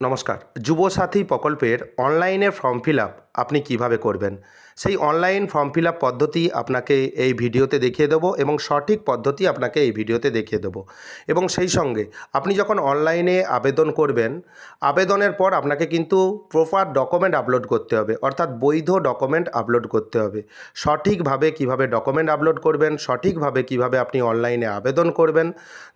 নমস্কার। যুবসাথী প্রকল্পের অনলাইনে ফর্ম ফিল আপ আপনি কীভাবে করবেন, সেই অনলাইন ফর্ম ফিল আপ পদ্ধতি আপনাকে এই ভিডিওতে দেখিয়ে দেবো এবং সঠিক পদ্ধতি আপনাকে এই ভিডিওতে দেখিয়ে দেবো। এবং সেই সঙ্গে আপনি যখন অনলাইনে আবেদন করবেন, আবেদনের পর আপনাকে কিন্তু প্রপার ডকুমেন্ট আপলোড করতে হবে, অর্থাৎ বৈধ ডকুমেন্ট আপলোড করতে হবে। সঠিকভাবে কিভাবে ডকুমেন্ট আপলোড করবেন, সঠিকভাবে কিভাবে আপনি অনলাইনে আবেদন করবেন,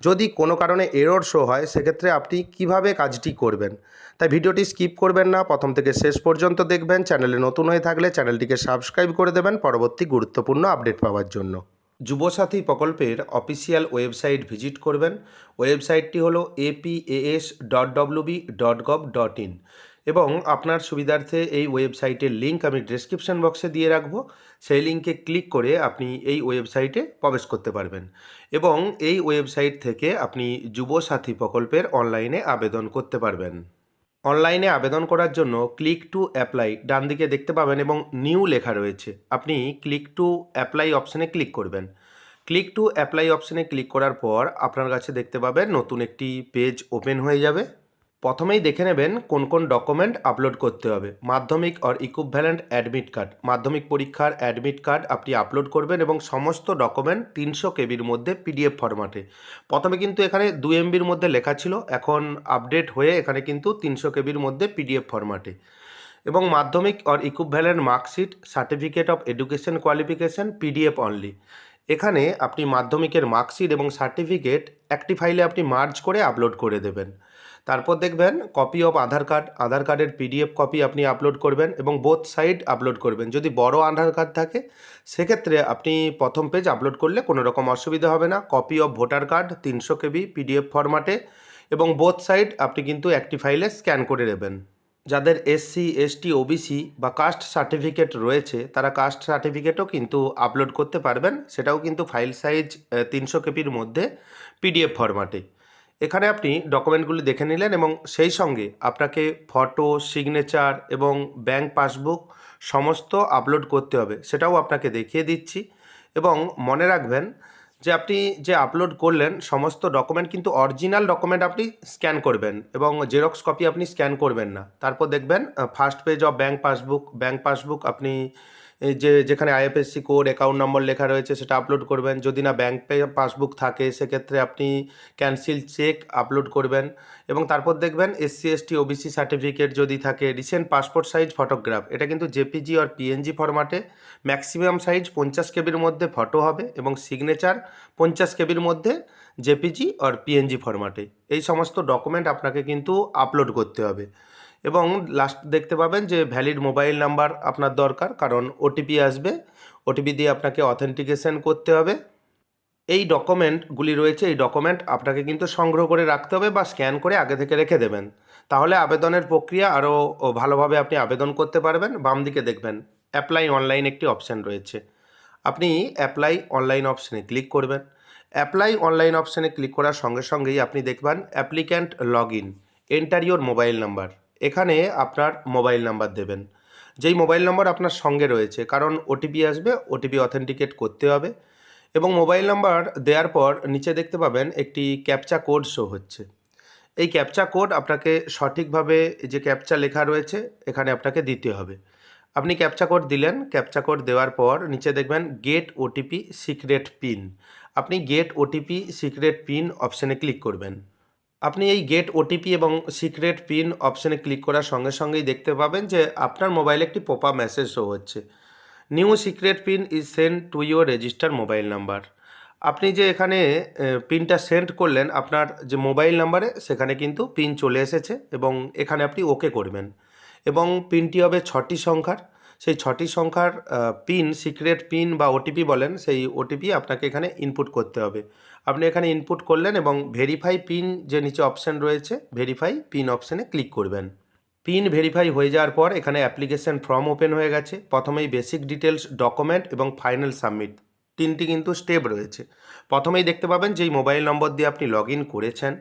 যদি কোনো কারণে এরর শো হয় সেক্ষেত্রে আপনি কিভাবে কাজটি করবেন। তাই ভিডিওটি স্কিপ করবেন না, প্রথম থেকে শেষ পর্যন্ত দেখবেন। চ্যানেলে নতুন হয়ে থাকলে চ্যানেলটিকে সাবস্ক্রাইব করে দেবেন পরবর্তী গুরুত্বপূর্ণ আপডেট পাওয়ার জন্য। যুবসাথী প্রকল্পের অফিসিয়াল ওয়েবসাইট ভিজিট করবেন। ওয়েবসাইটটি হলো apas.wb.gov.in এবং আপনার সুবিধার্থে এই ওয়েবসাইটের লিঙ্ক আমি ডেসক্রিপশন বক্সে দিয়ে রাখবো। সেই লিঙ্কে ক্লিক করে আপনি এই ওয়েবসাইটে প্রবেশ করতে পারবেন এবং এই ওয়েবসাইট থেকে আপনি যুবসাথী প্রকল্পের অনলাইনে আবেদন করতে পারবেন। অনলাইনে আবেদন করার জন্য ক্লিক টু অ্যাপ্লাই ডান দিকে দেখতে পাবেন এবং নিউ লেখা রয়েছে। আপনি ক্লিক টু অ্যাপ্লাই অপশানে ক্লিক করবেন। ক্লিক টু অ্যাপ্লাই অপশানে ক্লিক করার পর আপনার কাছে দেখতে পাবেন নতুন একটি পেজ ওপেন হয়ে যাবে। প্রথমেই দেখে নেবেন কোন কোন ডকুমেন্ট আপলোড করতে হবে। মাধ্যমিক অর ইকুইভ্যালেন্ট অ্যাডমিট কার্ড, মাধ্যমিক পরীক্ষার অ্যাডমিট কার্ড আপনি আপলোড করবেন এবং সমস্ত ডকুমেন্ট 300 কেবির মধ্যে পিডিএফ ফরম্যাটে। প্রথমে কিন্তু এখানে 2 এমবির মধ্যে লেখা ছিল, এখন আপডেট হয়ে এখানে কিন্তু 300 কেবির মধ্যে পিডিএফ ফরম্যাটে। এবং মাধ্যমিক or equivalent marksheet, certificate of education qualification PDF only. এখানে আপনি মাধ্যমিকের মার্কশিট এবং সার্টিফিকেট একটি ফাইলে আপনি মার্জ করে আপলোড করে দেবেন। তারপর দেখবেন কপি অফ আধার কার্ড, আধার কার্ডের পিডিএফ কপি আপনি আপলোড করবেন এবং বোথ সাইড আপলোড করবেন। যদি বড় আধার কার্ড থাকে সেক্ষেত্রে আপনি প্রথম পেজ আপলোড করলে কোনো রকম অসুবিধা হবে না। Copy of voter card 300 KB PDF ফরম্যাটে এবং বোথ সাইড আপনি কিন্তু একটি ফাইলে স্ক্যান করে নেবেন। যাদের এসসি, এসটি, ওবিসি বা কাস্ট সার্টিফিকেট রয়েছে তারা কাস্ট সার্টিফিকেটও কিন্তু আপলোড করতে পারবেন, সেটাও কিন্তু ফাইল সাইজ 300 কেবির মধ্যে পিডিএফ ফরম্যাটে। এখানে আপনি ডকুমেন্টগুলি দেখে নিলেন এবং সেই সঙ্গে আপনাকে ফটো, সিগনেচার এবং ব্যাংক পাসবুক সমস্ত আপলোড করতে হবে, সেটাও আপনাকে দেখিয়ে দিচ্ছি। এবং মনে রাখবেন যে আপনি যে আপলোড করলেন সমস্ত ডকুমেন্ট কিন্তু অরিজিনাল ডকুমেন্ট আপনি স্ক্যান করবেন এবং জেরক্স কপি আপনি স্ক্যান করবেন না। তারপর দেখবেন first page of bank passbook আপনি যেখানে আইএফএসসি কোড, অ্যাকাউন্ট নম্বর লেখা রয়েছে সেটা আপলোড করবেন। যদি না ব্যাংক পাসবুক থাকে সেক্ষেত্রে আপনি ক্যান্সেল চেক আপলোড করবেন এবং তারপর দেখবেন এসসি, এসটি, ওবিসি সার্টিফিকেট যদি থাকে, রিসেন্ট পাসপোর্ট সাইজ ফটোগ্রাফ, এটা কিন্তু জেপিজি আর পিএনজি ফরম্যাটে, ম্যাক্সিমাম সাইজ 50 কেবির মধ্যে ফটো হবে এবং সিগনেচার 50 কেবির মধ্যে জেপিজি আর পিএনজি ফরম্যাটে। এই সমস্ত ডকুমেন্ট আপনাকে কিন্তু আপলোড করতে হবে এবং লাস্ট দেখতে পাবেন যে ভ্যালিড মোবাইল নাম্বার আপনার দরকার, কারণ ওটিপি আসবে, ওটিপি দিয়ে আপনাকে অথেন্টিকেশন করতে হবে। এই ডকুমেন্টগুলি রয়েছে, এই ডকুমেন্ট আপনাকে কিন্তু সংগ্রহ করে রাখতে হবে বা স্ক্যান করে আগে থেকে রেখে দেবেন, তাহলে আবেদনের প্রক্রিয়া আরও ভালোভাবে আপনি আবেদন করতে পারবেন। বাম দিকে দেখবেন অ্যাপ্লাই অনলাইন একটি অপশান রয়েছে, আপনি অ্যাপ্লাই অনলাইন অপশানে ক্লিক করবেন। অ্যাপ্লাই অনলাইন অপশানে ক্লিক করার সঙ্গে সঙ্গেই আপনি দেখবেন applicant log in, enter your mobile number. এখানে আপনার মোবাইল নাম্বার দেবেন, যেই মোবাইল নম্বর আপনার সঙ্গে রয়েছে, কারণ ওটিপি আসবে, ওটিপি অথেন্টিকেট করতে হবে। এবং মোবাইল নাম্বার দেওয়ার পর নিচে দেখতে পাবেন একটি ক্যাপচা কোড শো হচ্ছে। এই ক্যাপচা কোড আপনাকে সঠিকভাবে যে ক্যাপচা লেখা রয়েছে এখানে আপনাকে দিতে হবে। আপনি ক্যাপচা কোড দিলেন, ক্যাপচা কোড দেওয়ার পর নিচে দেখবেন গেট ওটিপি সিক্রেট পিন, আপনি গেট ওটিপি সিক্রেট পিন অপশানে ক্লিক করবেন। আপনি এই গেট ওটিপি এবং সিক্রেট পিন অপশানে ক্লিক করার সঙ্গে সঙ্গেই দেখতে পাবেন যে আপনার মোবাইলে একটি পপআপ মেসেজ শো হচ্ছে, new secret pin is send to your register mobile number. আপনি যে এখানে পিনটা সেন্ড করলেন আপনার যে মোবাইল নাম্বারে, সেখানে কিন্তু পিন চলে এসেছে এবং এখানে আপনি ওকে করবেন এবং পিনটি হবে 6টি সংখ্যার। সেই 6টি সংখ্যার পিন, সিক্রেট পিন বা ওটিপি বলেন, সেই ওটিপি আপনাকে এখানে ইনপুট করতে হবে। আপনি এখানে ইনপুট করলেন এবং ভেরিফাই পিন যে নিচে অপশান রয়েছে, ভেরিফাই পিন অপশানে ক্লিক করবেন। পিন ভেরিফাই হয়ে যাওয়ার পর এখানে অ্যাপ্লিকেশন ফর্ম ওপেন হয়ে গেছে। প্রথমেই বেসিক ডিটেলস, ডকুমেন্ট এবং ফাইনাল সাবমিট, 3টি কিন্তু স্টেপ রয়েছে। প্রথমেই দেখতে পাবেন যেই মোবাইল নম্বর দিয়ে আপনি লগ ইন করেছেন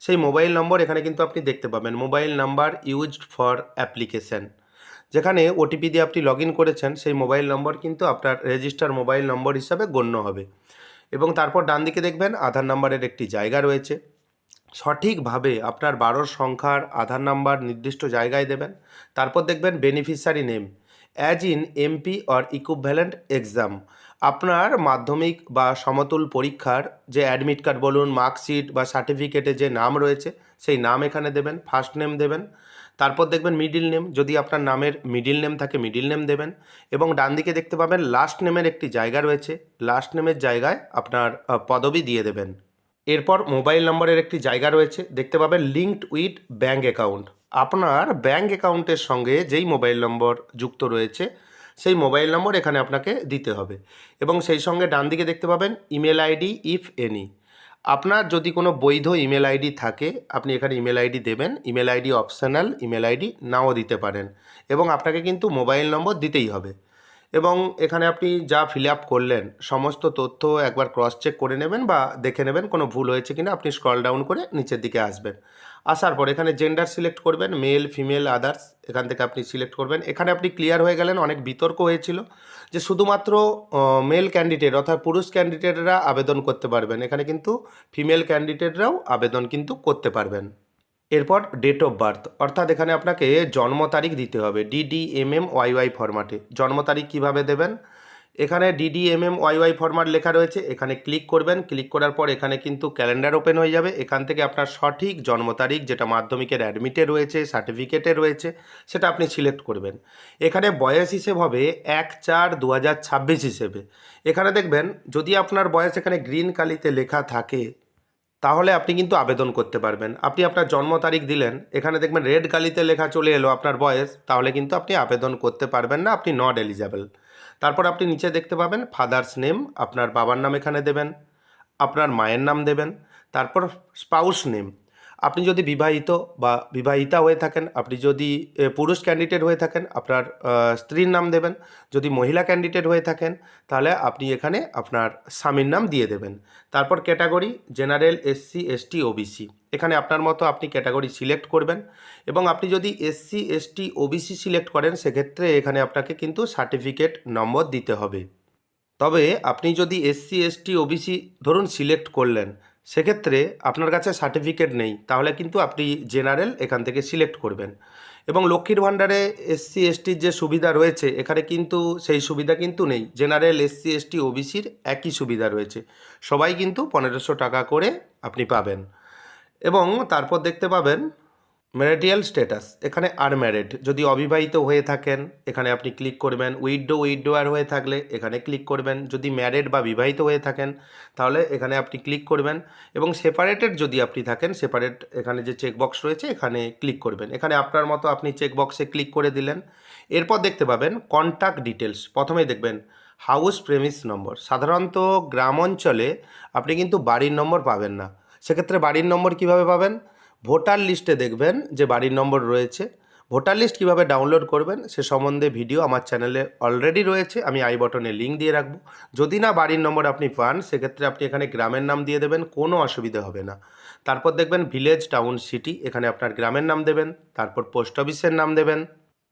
সেই মোবাইল নম্বর এখানে কিন্তু আপনি দেখতে পাবেন mobile number used for application. যেখানে ওটিপি দিয়ে আপনি লগ ইন করেছেন সেই মোবাইল নম্বর কিন্তু আপনার রেজিস্টার মোবাইল নম্বর হিসাবে গণ্য হবে। এবং তারপর ডান দিকে দেখবেন আধার নাম্বারের একটি জায়গা রয়েছে, সঠিকভাবে আপনার 12 সংখ্যার আধার নাম্বার নির্দিষ্ট জায়গায় দেবেন। তারপর দেখবেন beneficiary name as in MP or equivalent exam. আপনার মাধ্যমিক বা সমতুল পরীক্ষার যে অ্যাডমিট কার্ড বলুন, মার্কশিট বা সার্টিফিকেটে যে নাম রয়েছে সেই নাম এখানে দেবেন, ফার্স্ট নেম দেবেন। তারপর দেখবেন মিডিল নেম, যদি আপনার নামের মিডিল নেম থাকে মিডিল নেম দেবেন। এবং ডান দিকে দেখতে পাবেন লাস্ট নেমের একটি জায়গা রয়েছে, লাস্ট নেমের জায়গায় আপনার পদবি দিয়ে দেবেন। এরপর মোবাইল নম্বরের একটি জায়গা রয়েছে, দেখতে পাবেন লিঙ্কড উইথ ব্যাঙ্ক অ্যাকাউন্ট। আপনার ব্যাঙ্ক অ্যাকাউন্টের সঙ্গে যেই মোবাইল নম্বর যুক্ত রয়েছে সেই মোবাইল নম্বর এখানে আপনাকে দিতে হবে। এবং সেই সঙ্গে ডান দিকে দেখতে পাবেন ইমেল আইডি ইফ এনি। আপনার যদি কোনো বৈধ ইমেল আইডি থাকে আপনি এখানে ইমেল আইডি দেবেন। Email ID optional, email ID নাও দিতে পারেন এবং আপনাকে কিন্তু মোবাইল নম্বর দিতেই হবে। এবং এখানে আপনি যা ফিল আপ করলেন সমস্ত তথ্য একবার ক্রস চেক করে নেবেন বা দেখে নেবেন কোনো ভুল হয়েছে কিনা। আপনি স্ক্রল ডাউন করে নিচের দিকে আসবেন, আসার পর এখানে জেন্ডার সিলেক্ট করবেন, মেল ফিমেল আদার্স এখান থেকে আপনি সিলেক্ট করবেন। এখানে আপনি ক্লিয়ার হয়ে গেলেন। অনেক বিতর্ক হয়েছিল যে শুধুমাত্র মেল ক্যান্ডিডেট অর্থাৎ পুরুষ ক্যান্ডিডেটরা আবেদন করতে পারবেন, এখানে কিন্তু ফিমেল ক্যান্ডিডেটরাও আবেদন কিন্তু করতে পারবেন। এরপর ডেট অফ বার্থ অর্থাৎ এখানে আপনাকে জন্ম তারিখ দিতে হবে DDMMYY ফরম্যাটে। জন্ম তারিখ কীভাবে দেবেন, এখানে DDMMYY ফরম্যাট লেখা রয়েছে, এখানে ক্লিক করবেন। ক্লিক করার পর এখানে কিন্তু ক্যালেন্ডার ওপেন হয়ে যাবে। এখান থেকে আপনার সঠিক জন্ম তারিখ যেটা মাধ্যমিকের অ্যাডমিটে রয়েছে, সার্টিফিকেটে রয়েছে, সেটা আপনি সিলেক্ট করবেন। এখানে বয়স হিসেব হবে 1/4/2026 হিসেবে। এখানে দেখবেন যদি আপনার বয়স এখানে গ্রিন কালিতে লেখা থাকে তাহলে আপনি কিন্তু আবেদন করতে পারবেন। আপনি আপনার জন্ম তারিখ দিলেন, এখানে দেখবেন রেড কালিতে লেখা চলে এলো আপনার বয়স, তাহলে কিন্তু আপনি আবেদন করতে পারবেন না, আপনি নট এলিজেবল। তারপর আপনি নিচে দেখতে পাবেন ফাদার্স নেম, আপনার বাবার নাম এখানে দেবেন, আপনার মায়ের নাম দেবেন। তারপর স্পাউস নেম, আপনি যদি বিবাহিত বা বিবাহিতা হয়ে থাকেন, আপনি যদি পুরুষ ক্যান্ডিডেট হয়ে থাকেন আপনার স্ত্রীর নাম দেবেন। যদি মহিলা ক্যান্ডিডেট হয়ে থাকেন তাহলে আপনি এখানে আপনার স্বামীর নাম দিয়ে দেবেন। তারপর category general, SC ST OBC, এখানে আপনার মতো আপনি ক্যাটাগরি সিলেক্ট করবেন। এবং আপনি যদি SC ST OBC সিলেক্ট করেন সেক্ষেত্রে এখানে আপনাকে কিন্তু সার্টিফিকেট নম্বর দিতে হবে। তবে আপনি যদি SC ST OBC ধরুন সিলেক্ট করলেন, সেক্ষেত্রে আপনার কাছে সার্টিফিকেট নেই, তাহলে কিন্তু আপনি জেনারেল এখান থেকে সিলেক্ট করবেন। এবং লক্ষ্মীর ভাণ্ডারে SC STর যে সুবিধা রয়েছে এখানে কিন্তু সেই সুবিধা কিন্তু নেই। জেনারেল, SC ST OBCর একই সুবিধা রয়েছে, সবাই কিন্তু 1500 টাকা করে আপনি পাবেন। এবং তারপর দেখতে পাবেন ম্যারিটাল স্ট্যাটাস, এখানে আনম্যারিড, যদি অবিবাহিত হয়ে থাকেন এখানে আপনি ক্লিক করবেন। উইডোয়ার হয়ে থাকলে এখানে ক্লিক করবেন। যদি ম্যারিড বা বিবাহিত হয়ে থাকেন তাহলে এখানে আপনি ক্লিক করবেন। এবং সেপারেটেড যদি আপনি থাকেন, সেপারেট এখানে যে চেকবক্স রয়েছে এখানে ক্লিক করবেন। এখানে আপনার মতো আপনি চেকবক্সে ক্লিক করে দিলেন। এরপর দেখতে পাবেন কন্ট্যাক্ট ডিটেলস, প্রথমেই দেখবেন হাউস প্রেমিস নম্বর। সাধারণত গ্রাম অঞ্চলে আপনি কিন্তু বাড়ির নম্বর পাবেন না, সেক্ষেত্রে বাড়ির নম্বর কিভাবে পাবেন, ভোটার লিস্টে দেখবেন যে বাড়ির নম্বর রয়েছে। ভোটার লিস্ট কীভাবে ডাউনলোড করবেন সে সম্বন্ধে ভিডিও আমার চ্যানেলে অলরেডি রয়েছে, আমি আই বটনে লিঙ্ক দিয়ে রাখবো। যদি না বাড়ির নম্বর আপনি পান সেক্ষেত্রে আপনি এখানে গ্রামের নাম দিয়ে দেবেন, কোনো অসুবিধা হবে না। তারপর দেখবেন ভিলেজ, টাউন, সিটি, এখানে আপনার গ্রামের নাম দেবেন। তারপর পোস্ট অফিসের নাম দেবেন।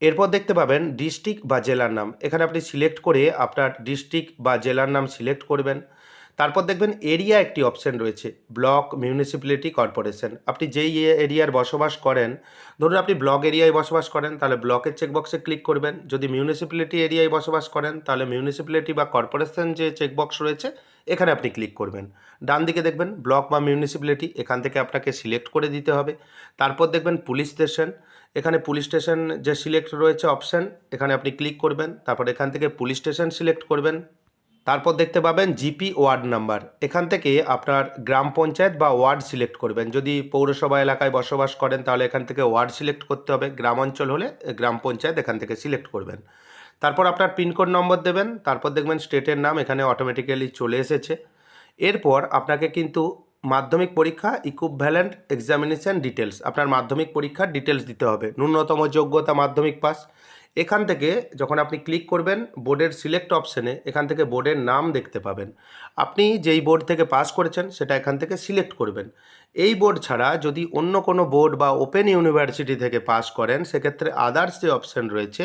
এরপর দেখতে পাবেন ডিস্ট্রিক্ট বা জেলার নাম, এখানে আপনি সিলেক্ট করে আপনার ডিস্ট্রিক্ট বা জেলার নাম সিলেক্ট করবেন। তারপর দেখবেন এরিয়া একটি অপশান রয়েছে, ব্লক, মিউনিসিপ্যালিটি, কর্পোরেশন। আপনি যেই এরিয়ার বসবাস করেন, ধরুন আপনি ব্লক এরিয়ায় বসবাস করেন তাহলে ব্লকের চেকবক্সে ক্লিক করবেন। যদি মিউনিসিপ্যালিটি এরিয়ায় বসবাস করেন তাহলে মিউনিসিপ্যালিটি বা কর্পোরেশন যে চেকবক্স রয়েছে এখানে আপনি ক্লিক করবেন। ডান দিকে দেখবেন ব্লক বা মিউনিসিপ্যালিটি, এখান থেকে আপনাকে সিলেক্ট করে দিতে হবে। তারপর দেখবেন পুলিশ স্টেশন, এখানে পুলিশ স্টেশন যে সিলেক্ট রয়েছে অপশান, এখানে আপনি ক্লিক করবেন। তারপর এখান থেকে পুলিশ স্টেশন সিলেক্ট করবেন। তারপর দেখতে পাবেন জিপি ওয়ার্ড নাম্বার, এখান থেকে আপনার গ্রাম পঞ্চায়েত বা ওয়ার্ড সিলেক্ট করবেন। যদি পৌরসভা এলাকায় বসবাস করেন তাহলে এখান থেকে ওয়ার্ড সিলেক্ট করতে হবে, গ্রাম অঞ্চল হলে গ্রাম পঞ্চায়েত এখান থেকে সিলেক্ট করবেন। তারপর আপনার পিনকোড নম্বর দেবেন। তারপর দেখবেন স্টেটের নাম এখানে অটোমেটিক্যালি চলে এসেছে। এরপর আপনাকে কিন্তু মাধ্যমিক পরীক্ষা ইকুইভ্যালেন্ট এক্সামিনেশান ডিটেলস, আপনার মাধ্যমিক পরীক্ষার ডিটেলস দিতে হবে। ন্যূনতম যোগ্যতা মাধ্যমিক পাস। এখান থেকে যখন আপনি ক্লিক করবেন বোর্ডের সিলেক্ট অপশানে, এখান থেকে বোর্ডের নাম দেখতে পাবেন। আপনি যেই বোর্ড থেকে পাস করেছেন সেটা এখান থেকে সিলেক্ট করবেন। এই বোর্ড ছাড়া যদি অন্য কোনো বোর্ড বা ওপেন ইউনিভার্সিটি থেকে পাস করেন সেক্ষেত্রে আদার্স যে অপশান রয়েছে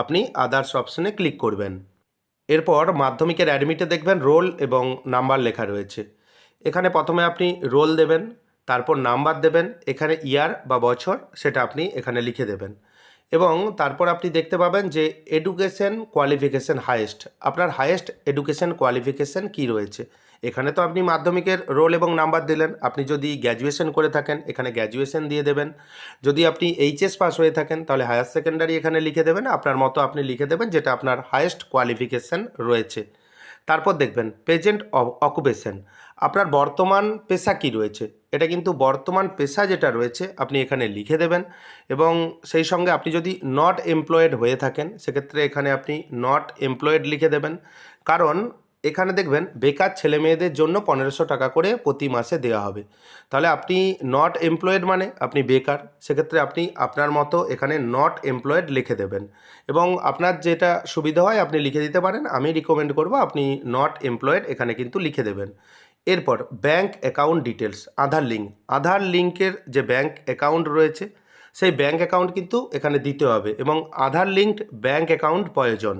আপনি আদার্স অপশানে ক্লিক করবেন। এরপর মাধ্যমিকের অ্যাডমিটে দেখবেন রোল এবং নাম্বার লেখা রয়েছে। এখানে প্রথমে আপনি রোল দেবেন, তারপর নাম্বার দেবেন, এখানে ইয়ার বা বছর সেটা আপনি এখানে লিখে দেবেন। এবং তারপর আপনি দেখতে পাবেন যে এডুকেশন কোয়ালিফিকেশান হাইয়েস্ট, আপনার হাইয়েস্ট এডুকেশন কোয়ালিফিকেশান কী রয়েছে। এখানে তো আপনি মাধ্যমিকের রোল এবং নাম্বার দিলেন, আপনি যদি গ্র্যাজুয়েশন করে থাকেন এখানে গ্র্যাজুয়েশন দিয়ে দেবেন, যদি আপনি এইচএস পাস হয়ে থাকেন তাহলে হায়ার সেকেন্ডারি এখানে লিখে দেবেন, আপনার মতো আপনি লিখে দেবেন যেটা আপনার হাইয়েস্ট কোয়ালিফিকেশান রয়েছে। তারপর দেখবেন প্রেজেন্ট অকুপেশন, আপনার বর্তমান পেশা কি রয়েছে, এটা কিন্তু বর্তমান পেশা যেটা রয়েছে আপনি এখানে লিখে দেবেন। এবং সেই সঙ্গে আপনি যদি নট এমপ্লয়েড হয়ে থাকেন সেক্ষেত্রে এখানে আপনি নট এমপ্লয়েড লিখে দেবেন, কারণ এখানে দেখবেন বেকার ছেলে মেয়েদের জন্য 1500 টাকা করে প্রতি মাসে দেওয়া হবে। তাহলে আপনি নট এমপ্লয়েড মানে আপনি বেকার, সেক্ষেত্রে আপনি আপনার মতো এখানে নট এমপ্লয়েড লিখে দেবেন। এবং আপনার যেটা সুবিধা হয় আপনি লিখে দিতে পারেন, আমি রিকমেন্ড করব আপনি নট এমপ্লয়েড এখানে কিন্তু লিখে দেবেন। এরপর ব্যাঙ্ক অ্যাকাউন্ট ডিটেলস, আধার লিঙ্কের যে ব্যাঙ্ক অ্যাকাউন্ট রয়েছে সেই ব্যাঙ্ক অ্যাকাউন্ট কিন্তু এখানে দিতে হবে এবং আধার লিঙ্কড ব্যাঙ্ক অ্যাকাউন্ট প্রয়োজন।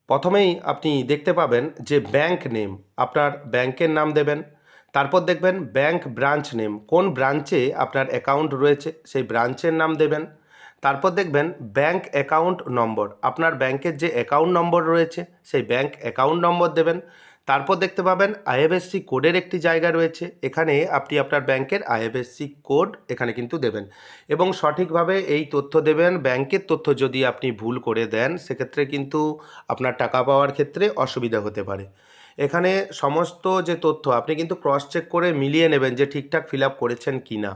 প্রথমেই আপনি দেখতে পাবেন যে ব্যাঙ্ক নেম, আপনার ব্যাংকের নাম দেবেন। তারপর দেখবেন ব্যাঙ্ক ব্রাঞ্চ নেম, কোন ব্রাঞ্চে আপনার অ্যাকাউন্ট রয়েছে সেই ব্রাঞ্চের নাম দেবেন। তারপর দেখবেন ব্যাঙ্ক অ্যাকাউন্ট নম্বর, আপনার ব্যাংকের যে অ্যাকাউন্ট নম্বর রয়েছে সেই ব্যাঙ্ক অ্যাকাউন্ট নম্বর দেবেন। তারপর দেখতে পাবেন আইএফএসসি কোডের একটি জায়গা রয়েছে, এখানে আপনি আপনার ব্যাংকের আইএফএসসি কোড এখানে কিন্তু দেবেন এবং সঠিকভাবে এই তথ্য দেবেন। ব্যাংকের তথ্য যদি আপনি ভুল করে দেন সেক্ষেত্রে কিন্তু আপনার টাকা পাওয়ার ক্ষেত্রে অসুবিধা হতে পারে। এখানে সমস্ত যে তথ্য আপনি কিন্তু ক্রস চেক করে মিলিয়ে নেবেন যে ঠিকঠাক ফিল আপ করেছেন কি না।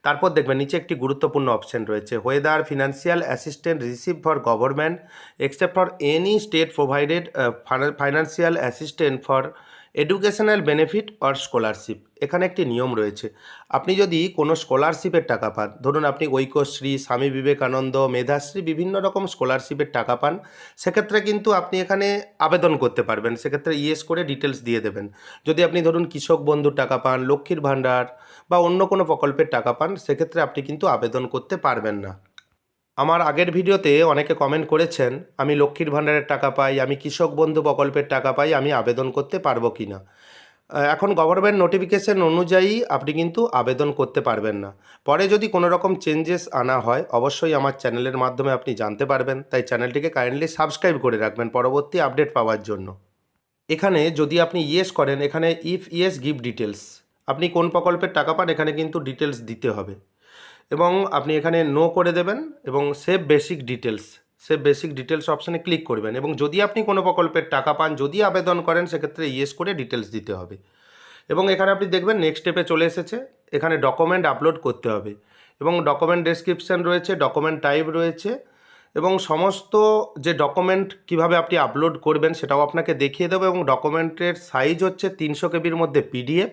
তারপর দেখবেন নিচে একটি গুরুত্বপূর্ণ অপশন রয়েছে, whether financial assistant receive for government except for any state provided financial assistant for educational benefit or scholarship. এখানে একটি নিয়ম রয়েছে, আপনি যদি কোনো স্কলারশিপের টাকা পান, ধরুন আপনি ঐক্যশ্রী, স্বামী বিবেকানন্দ, মেধাশ্রী বিভিন্ন রকম স্কলারশিপের টাকা পান, সেক্ষেত্রে কিন্তু আপনি এখানে আবেদন করতে পারবেন, সেক্ষেত্রে ইয়েস করে ডিটেলস দিয়ে দেবেন। যদি আপনি ধরুন কৃষক বন্ধুর টাকা পান, লক্ষ্মীর ভাণ্ডার বা অন্য কোনো প্রকল্পের টাকা পান সেক্ষেত্রে আপনি কিন্তু আবেদন করতে পারবেন না। আমার আগের ভিডিওতে অনেকে কমেন্ট করেছেন আমি লক্ষ্মীর ভাণ্ডারের টাকা পাই, আমি কৃষক বন্ধু প্রকল্পের টাকা পাই, আমি আবেদন করতে পারবো কি না। এখন গভর্নমেন্ট নোটিফিকেশন অনুযায়ী আপনি কিন্তু আবেদন করতে পারবেন না। পরে যদি কোনো রকম চেঞ্জেস আনা হয় অবশ্যই আমার চ্যানেলের মাধ্যমে আপনি জানতে পারবেন, তাই চ্যানেলটিকে কাইন্ডলি সাবস্ক্রাইব করে রাখবেন পরবর্তী আপডেট পাওয়ার জন্য। এখানে যদি আপনি ইয়েস করেন, এখানে ইফ ইয়েস গিভ ডিটেলস, আপনি কোন প্রকল্পের টাকা পান এখানে কিন্তু ডিটেলস দিতে হবে এবং আপনি এখানে নো করে দেবেন এবং সেভ বেসিক ডিটেলস অপশানে ক্লিক করবেন এবং যদি আপনি কোনো প্রকল্পের টাকা পান, যদি আবেদন করেন সেক্ষেত্রে ইয়েস করে ডিটেলস দিতে হবে। এবং এখানে আপনি দেখবেন নেক্সট স্টেপে চলে এসেছে, এখানে ডকুমেন্ট আপলোড করতে হবে এবং ডকুমেন্ট ডেসক্রিপশান রয়েছে, ডকুমেন্ট টাইপ রয়েছে এবং সমস্ত যে ডকুমেন্ট কিভাবে আপনি আপলোড করবেন সেটাও আপনাকে দেখিয়ে দেবো এবং ডকুমেন্টের সাইজ হচ্ছে 300 কেবির মধ্যে পিডিএফ,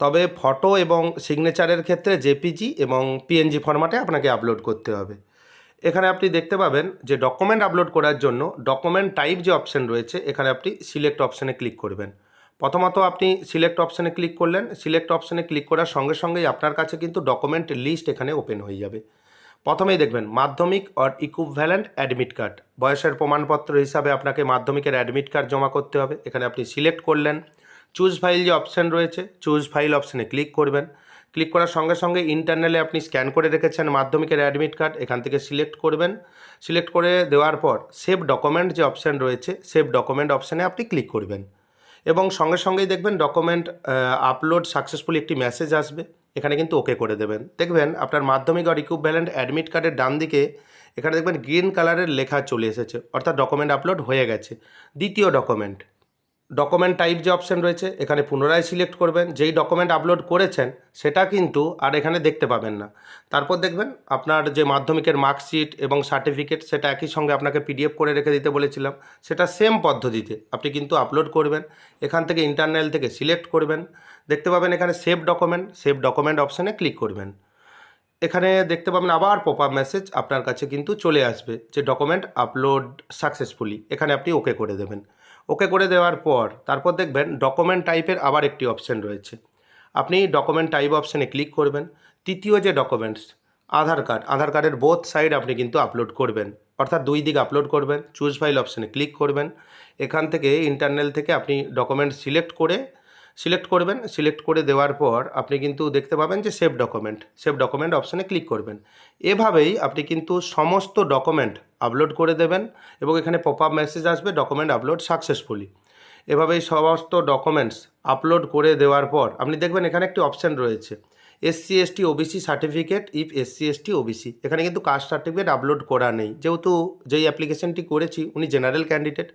তবে ফটো এবং সিগনেচারের ক্ষেত্রে জেপিজি এবং পিএনজি ফরম্যাটে আপনাকে আপলোড করতে হবে। এখানে আপনি দেখতে পাবেন যে ডকুমেন্ট আপলোড করার জন্য ডকুমেন্ট টাইপ যে অপশান রয়েছে এখানে আপনি সিলেক্ট অপশানে ক্লিক করবেন। প্রথমত আপনি সিলেক্ট অপশানে ক্লিক করলেন, সিলেক্ট অপশানে ক্লিক করার সঙ্গে সঙ্গেই আপনার কাছে কিন্তু ডকুমেন্ট লিস্ট এখানে ওপেন হয়ে যাবে। প্রথমেই দেখবেন মাধ্যমিক অর ইকুইভ্যালেন্ট অ্যাডমিট কার্ড, বয়সের প্রমাণপত্র হিসাবে আপনাকে মাধ্যমিকের অ্যাডমিট কার্ড জমা করতে হবে, এখানে আপনি সিলেক্ট করলেন। চুজ ফাইল যে অপশান রয়েছে চুজ ফাইল অপশানে ক্লিক করবেন, ক্লিক করার সঙ্গে সঙ্গে ইন্টারনালে আপনি স্ক্যান করে রেখেছেন মাধ্যমিকের অ্যাডমিট কার্ড, এখান থেকে সিলেক্ট করবেন। সিলেক্ট করে দেওয়ার পর সেভ ডকুমেন্ট যে অপশান রয়েছে সেভ ডকুমেন্ট অপশানে আপনি ক্লিক করবেন এবং সঙ্গে সঙ্গেই দেখবেন ডকুমেন্ট আপলোড সাকসেসফুলি একটি মেসেজ আসবে, এখানে কিন্তু ওকে করে দেবেন। দেখবেন আপনার মাধ্যমিক আর ইকুইভ্যালেন্ট অ্যাডমিট কার্ডের ডান দিকে এখানে দেখবেন গ্রিন কালারের লেখা চলে এসেছে, অর্থাৎ ডকুমেন্ট আপলোড হয়ে গেছে। দ্বিতীয় ডকুমেন্ট টাইপ যে অপশান রয়েছে এখানে পুনরায় সিলেক্ট করবেন, যেই ডকুমেন্ট আপলোড করেছেন সেটা কিন্তু আর এখানে দেখতে পাবেন না। তারপর দেখবেন আপনার যে মাধ্যমিকের মার্কশিট এবং সার্টিফিকেট সেটা একই সঙ্গে আপনাকে পিডিএফ করে রেখে দিতে বলেছিলাম, সেটা সেম পদ্ধতিতে আপনি কিন্তু আপলোড করবেন। এখান থেকে ইন্টারনাল থেকে সিলেক্ট করবেন, দেখতে পাবেন এখানে সেভ ডকুমেন্ট অপশানে ক্লিক করবেন। এখানে দেখতে পাবেন আবার পপ আপ মেসেজ আপনার কাছে কিন্তু চলে আসবে যে ডকুমেন্ট আপলোড সাকসেসফুলি, এখানে আপনি ওকে করে দেবেন। ওকে করে দেওয়ার পর তারপর দেখবেন ডকুমেন্ট টাইপের আবার একটি অপশান রয়েছে, আপনি ডকুমেন্ট টাইপ অপশানে ক্লিক করবেন। তৃতীয় যে ডকুমেন্টস আধার কার্ডের বোথ সাইড আপনি কিন্তু আপলোড করবেন, অর্থাৎ দুই দিক আপলোড করবেন। চুজ ফাইল অপশানে ক্লিক করবেন, এখান থেকে ইন্টারনাল থেকে আপনি ডকুমেন্ট সিলেক্ট করে সিলেক্ট করবেন। সিলেক্ট করে দেওয়ার পর আপনি কিন্তু দেখতে পাবেন যে সেভ ডকুমেন্ট অপশানে ক্লিক করবেন। এভাবেই আপনি কিন্তু সমস্ত ডকুমেন্ট আপলোড করে দেবেন এবং এখানে পপ আপ মেসেজ আসবে ডকুমেন্ট আপলোড সাকসেসফুলি। এভাবেই সমস্ত ডকুমেন্টস আপলোড করে দেওয়ার পর আপনি দেখবেন এখানে একটি অপশান রয়েছে SC ST OBC certificate if SC ST OBC. এখানে কিন্তু কাস্ট সার্টিফিকেট আপলোড করা নেই, যেহেতু যেই অ্যাপ্লিকেশনটি করেছি উনি জেনারেল ক্যান্ডিডেট,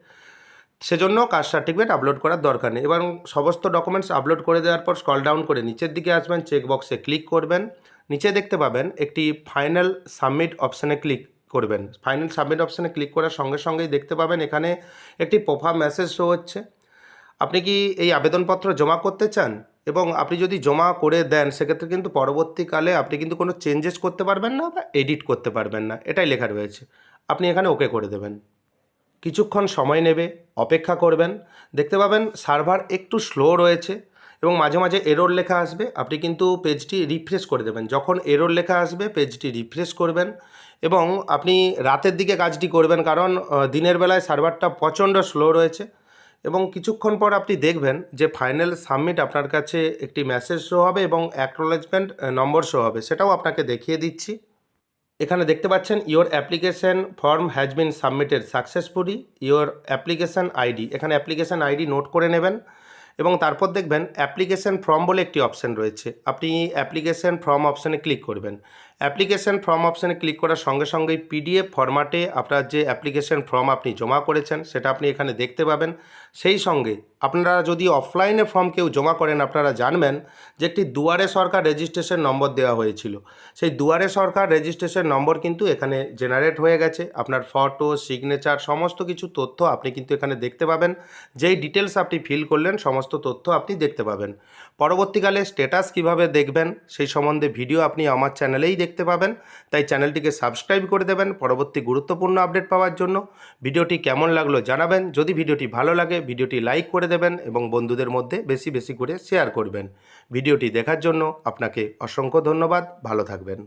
সেজন্য কাস্ট সার্টিফিকেট আপলোড করার দরকার নেই। এবং সমস্ত ডকুমেন্টস আপলোড করে দেওয়ার পর স্ক্রল ডাউন করে নিচের দিকে আসবেন, চেক বক্সে ক্লিক করবেন। নিচে দেখতে পাবেন একটি ফাইনাল সাবমিট অপশানে ক্লিক করবেন। ফাইনাল সাবমিট অপশানে ক্লিক করার সঙ্গে সঙ্গেই দেখতে পাবেন এখানে একটি পপ আপ মেসেজ শো হচ্ছে। আপনি কি এই আবেদনপত্র জমা করতে চান? এবং আপনি যদি জমা করে দেন সেক্ষেত্রে কিন্তু পরবর্তীকালে আপনি কিন্তু কোনো চেঞ্জেস করতে পারবেন না বা এডিট করতে পারবেন না, এটাই লেখা রয়েছে। আপনি এখানে ওকে করে দেবেন। কিছুক্ষণ সময় নেবে, অপেক্ষা করবেন। দেখতে পাবেন সার্ভার একটু স্লো রয়েছে এবং মাঝে মাঝে এরর লেখা আসবে। আপনি কিন্তু পেজটি রিফ্রেশ করে দেবেন। যখন এরর লেখা আসবে পেজটি রিফ্রেশ করবেন এবং আপনি রাতের দিকে কাজটি করবেন, কারণ দিনের বেলায় সার্ভারটা প্রচণ্ড স্লো রয়েছে। এবং কিছুক্ষণ পর আপনি দেখবেন যে ফাইনাল সাবমিট আপনার কাছে একটি মেসেজ শো হবে এবং অ্যাকনোলেজমেন্ট নম্বর শো হবে, সেটাও আপনাকে দেখিয়ে দিচ্ছি। এখানে দেখতে পাচ্ছেন your application form has been submitted successfully, your application ID. এখানে অ্যাপ্লিকেশন আইডি নোট করে নেবেন এবং তারপর দেখবেন অ্যাপ্লিকেশন ফর্ম বলে একটি অপশান রয়েছে। আপনি অ্যাপ্লিকেশন ফর্ম অপশানে ক্লিক করবেন। অ্যাপ্লিকেশন ফর্ম অপশানে ক্লিক করার সঙ্গে সঙ্গেই পিডিএফ ফরম্যাটে আপনার যে অ্যাপ্লিকেশন ফর্ম আপনি জমা করেছেন সেটা আপনি এখানে দেখতে পাবেন। সেই সঙ্গে আপনারা যদি অফলাইনে ফর্ম কেউ জমা করেন, আপনারা জানবেন যে একটি দুয়ারে সরকার রেজিস্ট্রেশন নম্বর দেওয়া হয়েছিল। সেই দুয়ারে সরকার রেজিস্ট্রেশন নম্বর কিন্তু এখানে জেনারেট হয়ে গেছে। আপনার ফটো, সিগনেচার, সমস্ত কিছু তথ্য আপনি কিন্তু এখানে দেখতে পাবেন। যেই ডিটেলস আপনি ফিল করলেন সমস্ত তথ্য আপনি দেখতে পাবেন। পরবর্তীকালে স্ট্যাটাস কিভাবে দেখবেন সেই সম্বন্ধে ভিডিও আপনি আমার চ্যানেলেই দেখতে পাবেন, তাই চ্যানেলটিকে সাবস্ক্রাইব করে দেবেন পরবর্তী গুরুত্বপূর্ণ আপডেট পাওয়ার জন্য। ভিডিওটি কেমন লাগলো জানাবেন। যদি ভিডিওটি ভালো লাগে ভিডিওটি লাইক করে দেবেন এবং বন্ধুদের মধ্যে বেশি বেশি করে শেয়ার করবেন। ভিডিওটি দেখার জন্য আপনাকে অসংখ্য ধন্যবাদ। ভালো থাকবেন।